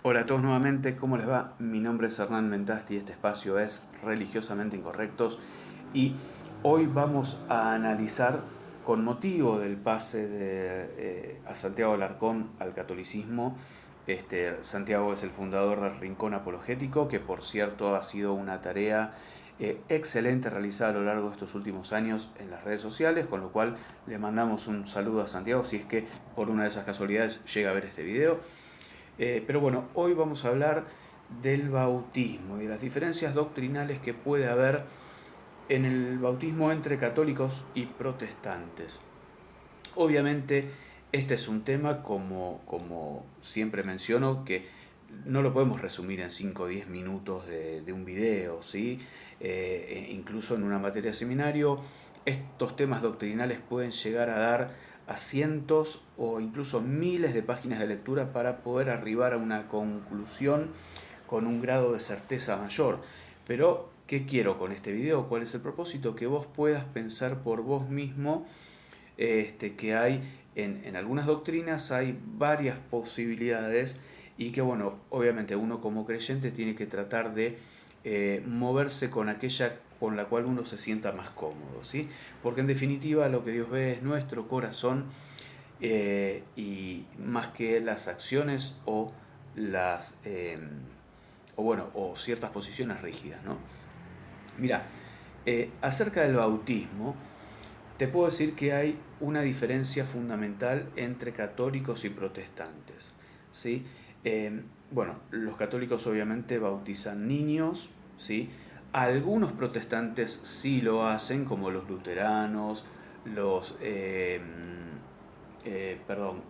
Hola a todos nuevamente, ¿cómo les va? Mi nombre es Hernán Mentasti y este espacio es Religiosamente Incorrectos y hoy vamos a analizar, con motivo del pase de a Santiago Alarcón al catolicismo. Santiago es el fundador del Rincón Apologético, que por cierto ha sido una tarea excelente realizada a lo largo de estos últimos años en las redes sociales, con lo cual le mandamos un saludo a Santiago si es que por una de esas casualidades llega a ver este video. Pero bueno, hoy vamos a hablar del bautismo y de las diferencias doctrinales que puede haber en el bautismo entre católicos y protestantes. Obviamente, este es un tema, como siempre menciono, que no lo podemos resumir en 5 o 10 minutos de un video, ¿sí? Incluso en una materia de seminario, estos temas doctrinales pueden llegar a dar a cientos o incluso miles de páginas de lectura para poder arribar a una conclusión con un grado de certeza mayor. Pero, ¿qué quiero con este video? ¿Cuál es el propósito? Que vos puedas pensar por vos mismo, que hay en algunas doctrinas hay varias posibilidades y que bueno, obviamente uno como creyente tiene que tratar de moverse con aquella con la cual uno se sienta más cómodo, ¿sí? Porque en definitiva lo que Dios ve es nuestro corazón, y más que las acciones o las o ciertas posiciones rígidas, ¿no? Mira, acerca del bautismo, te puedo decir que hay una diferencia fundamental entre católicos y protestantes, ¿sí? Bueno, los católicos obviamente bautizan niños, ¿sí? Algunos protestantes sí lo hacen, como los luteranos, los... perdón,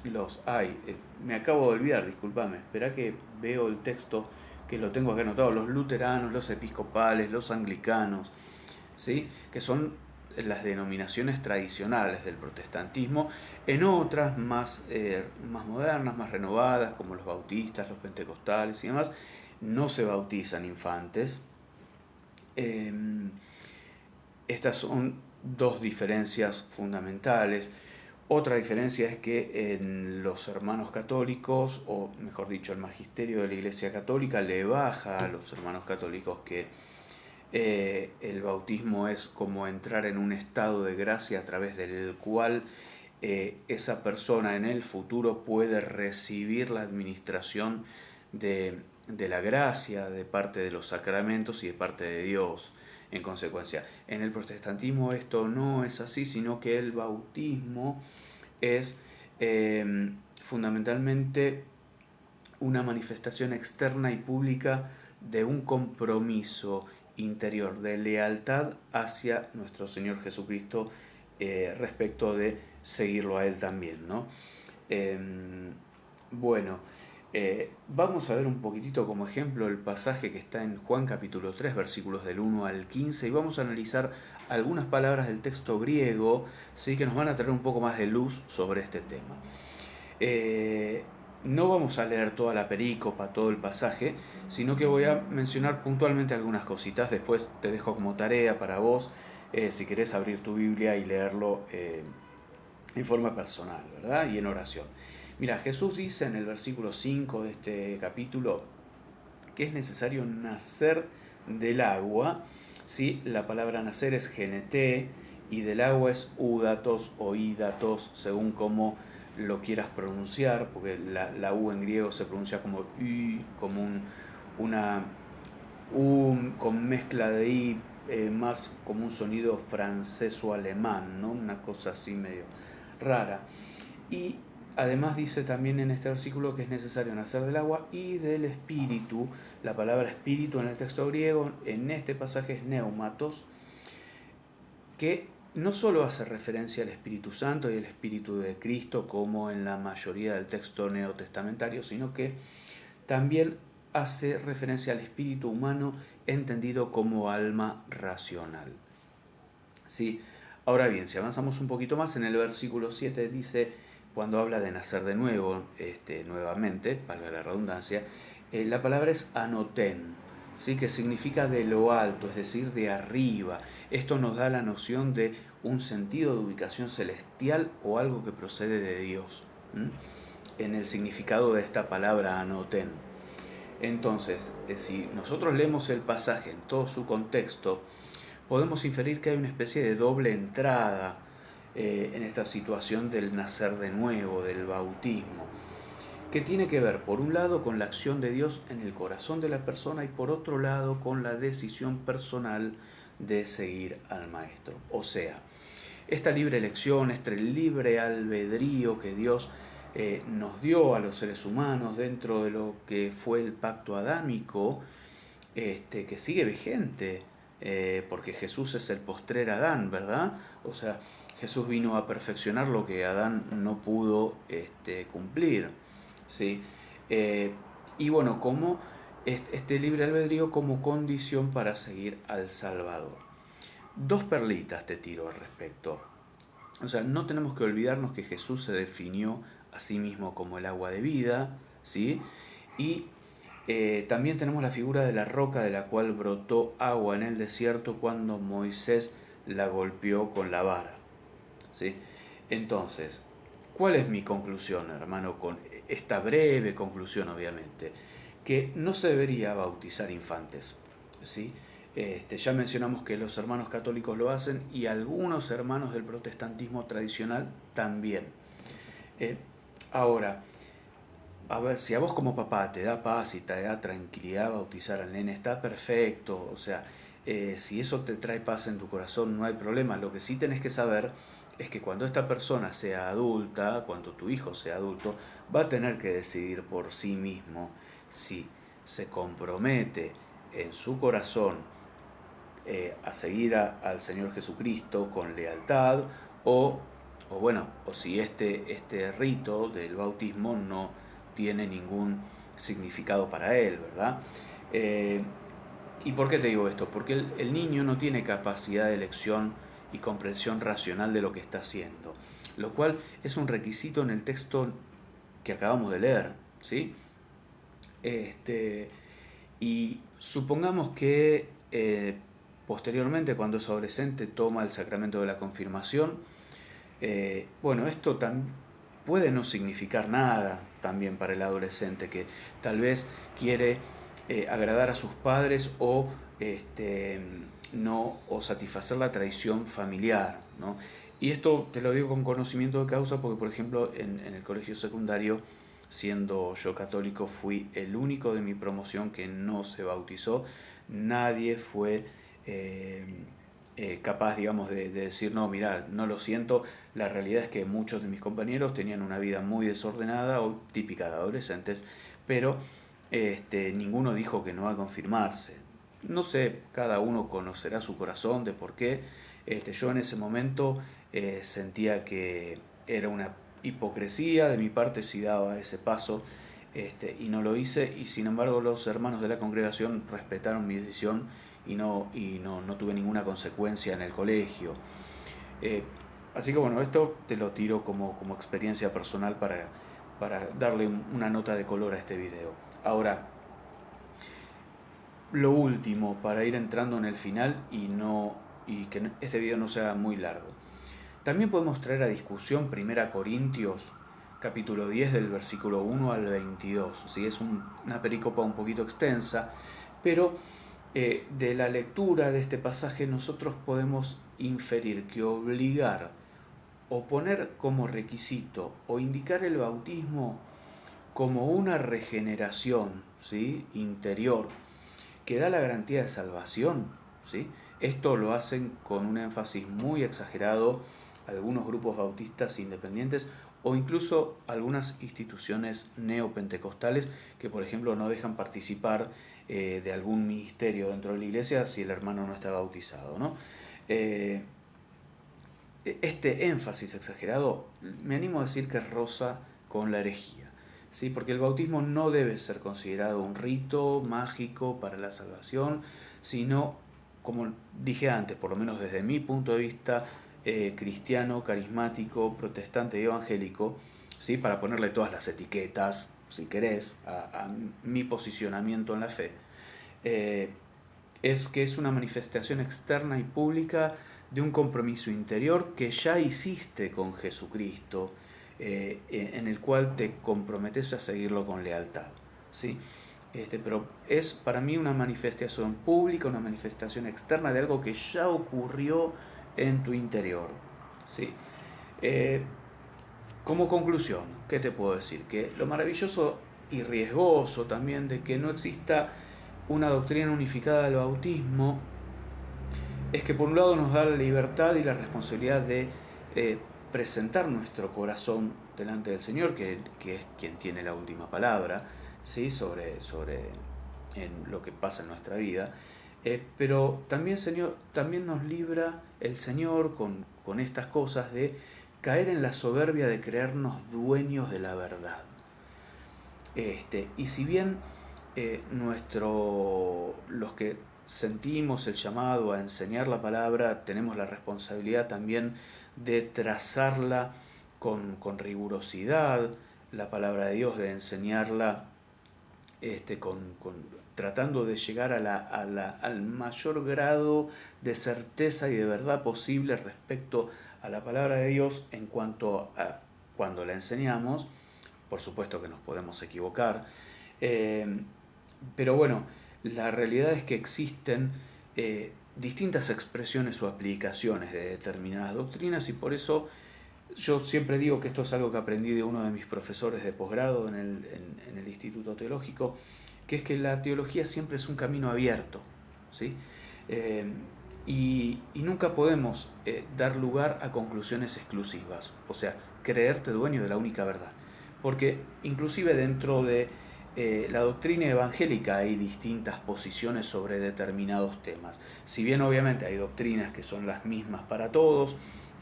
los hay. Me acabo de olvidar, discúlpame, espera que veo el texto que lo tengo acá anotado. Los luteranos, los episcopales, los anglicanos, ¿sí? Que son las denominaciones tradicionales del protestantismo. En otras más modernas, más renovadas, como los bautistas, los pentecostales y demás, no se bautizan infantes. Eh, Estas son dos diferencias fundamentales. Otra diferencia es que en los hermanos católicos, o mejor dicho, el magisterio de la Iglesia Católica le baja a los hermanos católicos que el bautismo es como entrar en un estado de gracia a través del cual esa persona en el futuro puede recibir la administración de la gracia de parte de los sacramentos y de parte de Dios. En consecuencia, en el protestantismo esto no es así, sino que el bautismo es fundamentalmente una manifestación externa y pública de un compromiso interior de lealtad hacia nuestro Señor Jesucristo, respecto de seguirlo a Él también, ¿no? Eh, bueno, vamos a ver un poquitito como ejemplo el pasaje que está en Juan capítulo 3, versículos del 1 al 15, y vamos a analizar algunas palabras del texto griego, ¿sí? Que nos van a traer un poco más de luz sobre este tema. Eh, no vamos a leer toda la perícopa, todo el pasaje, sino que voy a mencionar puntualmente algunas cositas. Después te dejo como tarea para vos, si querés abrir tu Biblia y leerlo en forma personal, ¿verdad? Y en oración. Mira, Jesús dice en el versículo 5 de este capítulo que es necesario nacer del agua, ¿sí? La palabra nacer es geneté y del agua es údatos o ídatos, según como lo quieras pronunciar, porque la U en griego se pronuncia como Y, como una U con mezcla de I, más como un sonido francés o alemán, ¿no? Una cosa así medio rara. Y además dice también en este versículo que es necesario nacer del agua y del espíritu. La palabra espíritu en el texto griego, en este pasaje, es neumatos, que no solo hace referencia al Espíritu Santo y al Espíritu de Cristo como en la mayoría del texto neotestamentario, sino que también hace referencia al espíritu humano entendido como alma racional. ¿Sí? Ahora bien, si avanzamos un poquito más, en el versículo 7 dice, cuando habla de nacer de nuevo, nuevamente, valga la redundancia, la palabra es anotén, ¿sí? Que significa de lo alto, es decir, de arriba. Esto nos da la noción de un sentido de ubicación celestial o algo que procede de Dios. ¿Mm? en el significado de esta palabra anoten. Entonces, si nosotros leemos el pasaje en todo su contexto, podemos inferir que hay una especie de doble entrada en esta situación del nacer de nuevo, del bautismo, que tiene que ver, por un lado, con la acción de Dios en el corazón de la persona y por otro lado, con la decisión personal de seguir al Maestro. O sea, esta libre elección, este libre albedrío que Dios nos dio a los seres humanos dentro de lo que fue el pacto adámico, que sigue vigente, porque Jesús es el postrer Adán, ¿verdad? O sea, Jesús vino a perfeccionar lo que Adán no pudo cumplir, ¿sí? Y bueno, como este libre albedrío como condición para seguir al Salvador. Dos perlitas te tiro al respecto. O sea, no tenemos que olvidarnos que Jesús se definió a sí mismo como el agua de vida, ¿sí? Y también tenemos la figura de la roca de la cual brotó agua en el desierto cuando Moisés la golpeó con la vara, ¿sí? Entonces, ¿cuál es mi conclusión, hermano, con esta breve conclusión, obviamente? Que no se debería bautizar infantes, ¿sí? Ya mencionamos que los hermanos católicos lo hacen y algunos hermanos del protestantismo tradicional también. Eh, Ahora, a ver, si a vos como papá te da paz y te da tranquilidad bautizar al nene, está perfecto. O sea, si eso te trae paz en tu corazón, no hay problema. Lo que sí tenés que saber es que cuando esta persona sea adulta, cuando tu hijo sea adulto, va a tener que decidir por sí mismo si se compromete en su corazón a seguir al Señor Jesucristo con lealtad o, o si este rito del bautismo no tiene ningún significado para él, ¿verdad? Eh, ¿Y por qué te digo esto? Porque el niño no tiene capacidad de elección y comprensión racional de lo que está haciendo, lo cual es un requisito en el texto que acabamos de leer, ¿sí? Y supongamos que posteriormente, cuando es adolescente, toma el sacramento de la confirmación. Bueno, esto puede no significar nada también para el adolescente, que tal vez quiere agradar a sus padres o, no, o satisfacer la tradición familiar, ¿no? Y esto te lo digo con conocimiento de causa porque, por ejemplo, en el colegio secundario, siendo yo católico, fui el único de mi promoción que no se bautizó. Nadie fue capaz, digamos, de decir, no, mira, no lo siento. La realidad es que muchos de mis compañeros tenían una vida muy desordenada o típica de adolescentes, pero ninguno dijo que no va a confirmarse. No sé, cada uno conocerá su corazón de por qué. Yo en ese momento sentía que era una hipocresía de mi parte si daba ese paso, y no lo hice, y sin embargo los hermanos de la congregación respetaron mi decisión y no tuve ninguna consecuencia en el colegio. Eh, Así que bueno, esto te lo tiro como experiencia personal para darle una nota de color a este video. Ahora, lo último, para ir entrando en el final y que este video no sea muy largo. También podemos traer a discusión 1 Corintios capítulo 10 del versículo 1 al 22. ¿Sí? Es una pericopa un poquito extensa, pero de la lectura de este pasaje nosotros podemos inferir que obligar o poner como requisito o indicar el bautismo como una regeneración, ¿sí?, interior que da la garantía de salvación, ¿sí? Esto lo hacen con un énfasis muy exagerado algunos grupos bautistas independientes o incluso algunas instituciones neopentecostales que, por ejemplo, no dejan participar de algún ministerio dentro de la iglesia si el hermano no está bautizado, ¿no? Este énfasis exagerado, me animo a decir que roza con la herejía, ¿sí? Porque el bautismo no debe ser considerado un rito mágico para la salvación, sino, como dije antes, por lo menos desde mi punto de vista, cristiano, carismático, protestante y evangélico, ¿sí?, para ponerle todas las etiquetas, si querés, a mi posicionamiento en la fe, es que es una manifestación externa y pública de un compromiso interior que ya hiciste con Jesucristo, en el cual te comprometes a seguirlo con lealtad, ¿sí? Pero es para mí una manifestación pública, una manifestación externa de algo que ya ocurrió en tu interior, ¿sí? Eh, Como conclusión, ¿qué te puedo decir? Que lo maravilloso y riesgoso también de que no exista una doctrina unificada del bautismo es que por un lado nos da la libertad y la responsabilidad de eh, presentar nuestro corazón delante del Señor, que es quien tiene la última palabra, ¿sí? sobre en lo que pasa en nuestra vida. Pero también, Señor, también nos libra el Señor con estas cosas de caer en la soberbia de creernos dueños de la verdad. Y si bien los que sentimos el llamado a enseñar la palabra, tenemos la responsabilidad también de trazarla con rigurosidad, la palabra de Dios, de enseñarla tratando de llegar al mayor grado de certeza y de verdad posible respecto a la palabra de Dios en cuanto a cuando la enseñamos. Por supuesto que nos podemos equivocar, pero bueno, la realidad es que existen distintas expresiones o aplicaciones de determinadas doctrinas, y por eso yo siempre digo que esto es algo que aprendí de uno de mis profesores de posgrado en el Instituto Teológico, que es que la teología siempre es un camino abierto, ¿sí? Eh, y nunca podemos dar lugar a conclusiones exclusivas, o sea, creerte dueño de la única verdad. Porque inclusive dentro de la doctrina evangélica hay distintas posiciones sobre determinados temas. Si bien obviamente hay doctrinas que son las mismas para todos,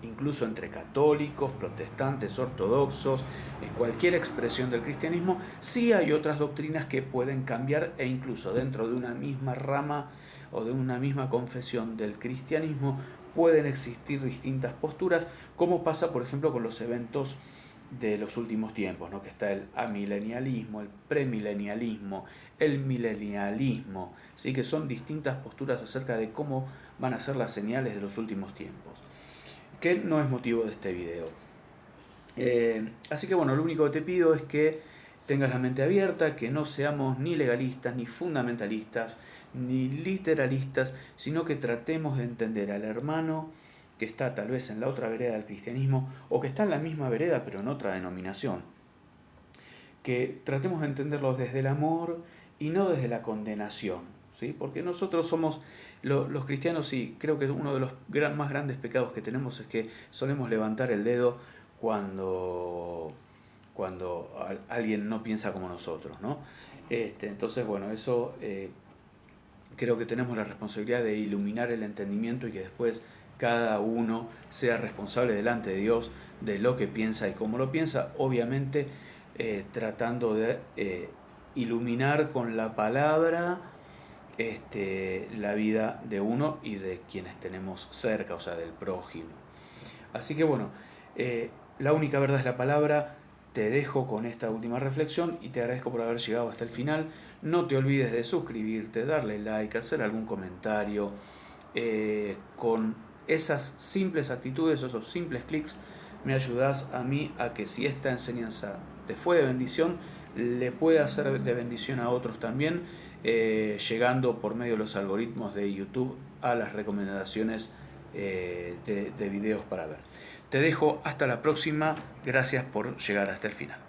incluso entre católicos, protestantes, ortodoxos, en cualquier expresión del cristianismo, sí hay otras doctrinas que pueden cambiar, e incluso dentro de una misma rama o de una misma confesión del cristianismo pueden existir distintas posturas, como pasa por ejemplo con los eventos de los últimos tiempos, ¿no? Que está el amilenialismo, el premilenialismo, el milenialismo, ¿sí? Que son distintas posturas acerca de cómo van a ser las señales de los últimos tiempos, que no es motivo de este video. Así que bueno, lo único que te pido es que tengas la mente abierta, que no seamos ni legalistas, ni fundamentalistas, ni literalistas, sino que tratemos de entender al hermano que está tal vez en la otra vereda del cristianismo, o que está en la misma vereda pero en otra denominación. Que tratemos de entenderlo desde el amor y no desde la condenación, ¿sí? Porque nosotros somos los cristianos, y creo que uno de los más grandes pecados que tenemos es que solemos levantar el dedo cuando alguien no piensa como nosotros, ¿no? Entonces, bueno, eso creo que tenemos la responsabilidad de iluminar el entendimiento, y que después cada uno sea responsable delante de Dios de lo que piensa y cómo lo piensa, obviamente tratando de iluminar con la palabra la vida de uno y de quienes tenemos cerca, o sea, del prójimo. Así que bueno, la única verdad es la palabra. Te dejo con esta última reflexión y te agradezco por haber llegado hasta el final. No te olvides de suscribirte, darle like, hacer algún comentario. Con esas simples actitudes, esos simples clics, me ayudas a mí a que, si esta enseñanza te fue de bendición, le pueda ser de bendición a otros también, llegando por medio de los algoritmos de YouTube a las recomendaciones de videos para ver. Te dejo hasta la próxima. Gracias por llegar hasta el final.